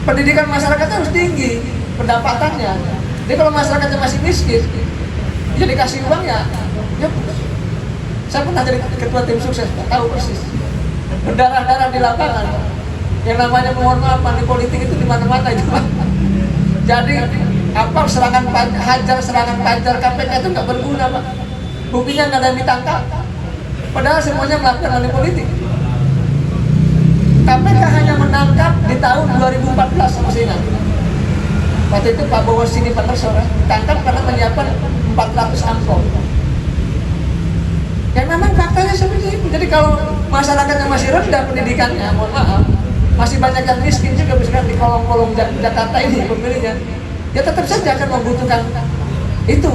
pendidikan masyarakatnya harus tinggi, pendapatannya. Jadi kalau masyarakatnya masih miskin, ya dikasih uang ya. Saya pernah jadi ketua tim sukses, tahu persis. Berdarah-darah di lapangan. Yang namanya mohon maaf di politik itu di mana-mana itu. Jadi apa serangan pajar KPK itu nggak berguna Pak. Buktinya nggak ada yang ditangkap. Padahal semuanya melakukan money politik. KPK hanya menangkap di tahun 2014 masih ingat. Waktu itu Pak Bowo Sini Patersora tangkap karena menyiapkan 400 angkot. Ya memang faktanya seperti itu. Jadi kalau masyarakatnya masih rendah pendidikannya, mohon maaf, masih banyak yang miskin juga misalkan di kolong-kolong Jakarta ini pemilihnya, ya tetap saja akan membutuhkan itu.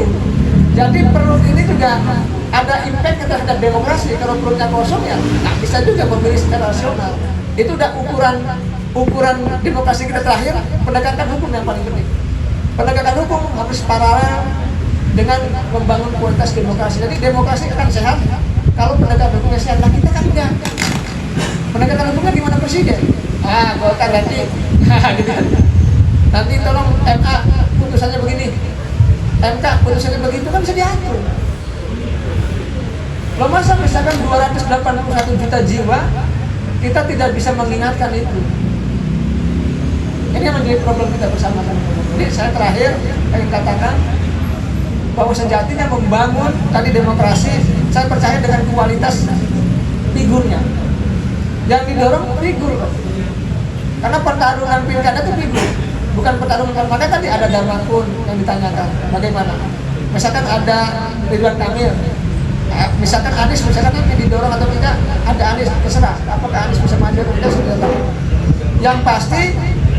Jadi perlu ini juga ada impact terhadap demokrasi. Kalau perutnya kosong ya nggak bisa juga memilih secara rasional. Itu udah ukuran demokrasi kita terakhir, penegakan hukum yang paling penting. Penegakan hukum harus paralel dengan membangun kualitas demokrasi. Jadi demokrasi akan sehat kalau penegakan hukumnya sehat. Nah kita kan enggak. Penegakan hukumnya gimana presiden? Golkar nanti, gitu. Nanti tolong MA putusannya begini, MK putusannya begitu kan bisa diatur. Lo masa misalkan 281 juta jiwa kita tidak bisa mengingatkan itu. Ini yang menjadi problem kita bersama kan. Jadi saya terakhir ingin katakan bahwa sejatinya membangun tadi demokrasi, saya percaya dengan kualitas figurnya. Yang didorong figur, karena pertarungan pilkada itu figur, bukan pertarungan. Makanya tadi ada Darmakun yang ditanyakan bagaimana. Misalkan ada Ridwan Kamil, misalkan Anies, misalkan ini didorong atau tidak, ada Anies, terserah apakah Anies bisa maju atau tidak sudah tahu. Yang pasti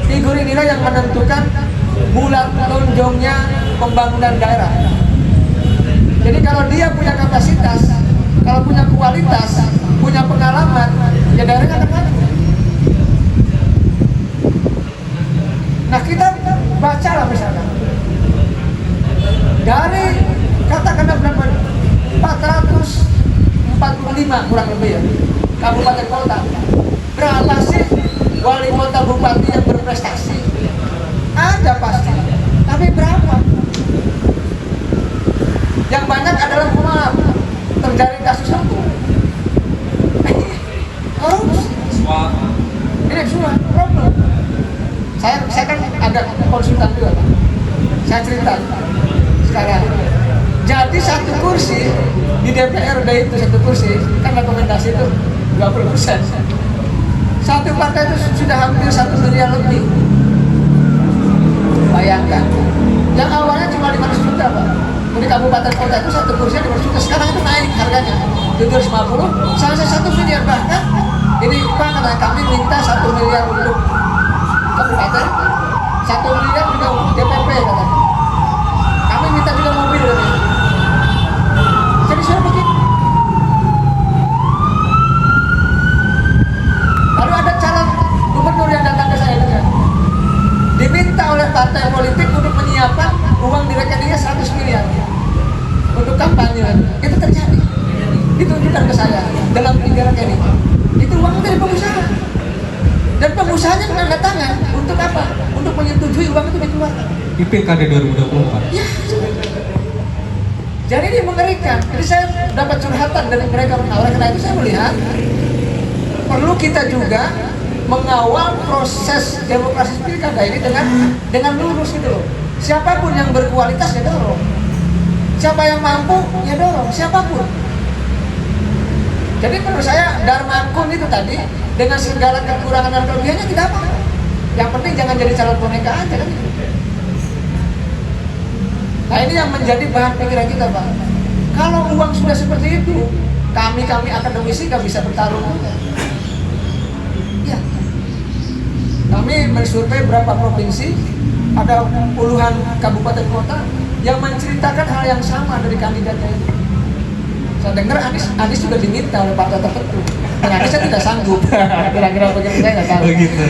figur inilah yang menentukan bulat lonjongnya pembangunan daerah. Jadi kalau dia punya kapasitas, kalau punya kualitas, punya pengalaman, ya daerahnya akan maju. Nah kita bacalah misalkan dari katakanlah berapa 445 kurang lebih ya kabupaten kota, berapa sih wali kota bupati yang berprestasi? Ada pasti, tapi berapa? Yang banyak adalah maaf terjadi kasus hukum. Ini semua problem. Saya kan ada konsultan juga, Pak. Saya cerita sekarang. Jadi satu kursi di DPRD itu satu kursi kan rekomendasi itu 20%. Satu partai itu sudah hampir 1 miliar lebih. Bayangkan. Yang awalnya cuma 500 juta, Pak. Di kabupaten kota itu satu kursi 500 juta. Sekarang itu naik harganya 750 sampai 1 miliar bahkan. Ini Pak kata kami minta 1 miliar untuk kabupaten, 1 miliar juga untuk DPP katanya. Kami minta juga mobil katanya. Jadi sudah begitu. Lalu ada calon gubernur yang datang ke saya juga. Diminta oleh partai politik untuk menyiapkan uang di rekeningnya 100 miliar untuk kampanye. Itu terjadi. Ditunjukkan ke saya dalam 3 rekening. Itu uang dari pengusaha. Dan pengusahanya menanda tangan untuk apa? Untuk menyetujui uang itu dikeluarkan. Di Pilkada 2024. Ya. Jadi ini mengerikan. Jadi saya dapat curhatan dari mereka. Oleh karena itu saya melihat perlu kita juga mengawal proses demokrasi pilkada ini dengan lurus gitu loh. Siapapun yang berkualitas ya dorong. Siapa yang mampu ya dorong. Siapapun. Jadi menurut saya Darmakun itu tadi dengan segala kekurangan dan kelebihannya tidak apa. Yang penting jangan jadi calon boneka aja kan. Nah ini yang menjadi bahan pikiran kita Pak. Kalau uang sudah seperti itu, kami akademisi nggak bisa bertarung. Ya. Kami mensurvei berapa provinsi, ada puluhan kabupaten kota yang menceritakan hal yang sama dari kandidatnya itu. Saya dengar Anies juga diminta oleh partai tertentu. Dan Anies tidak sanggup. Kira-kira bagaimana saya nggak tahu. Begitu.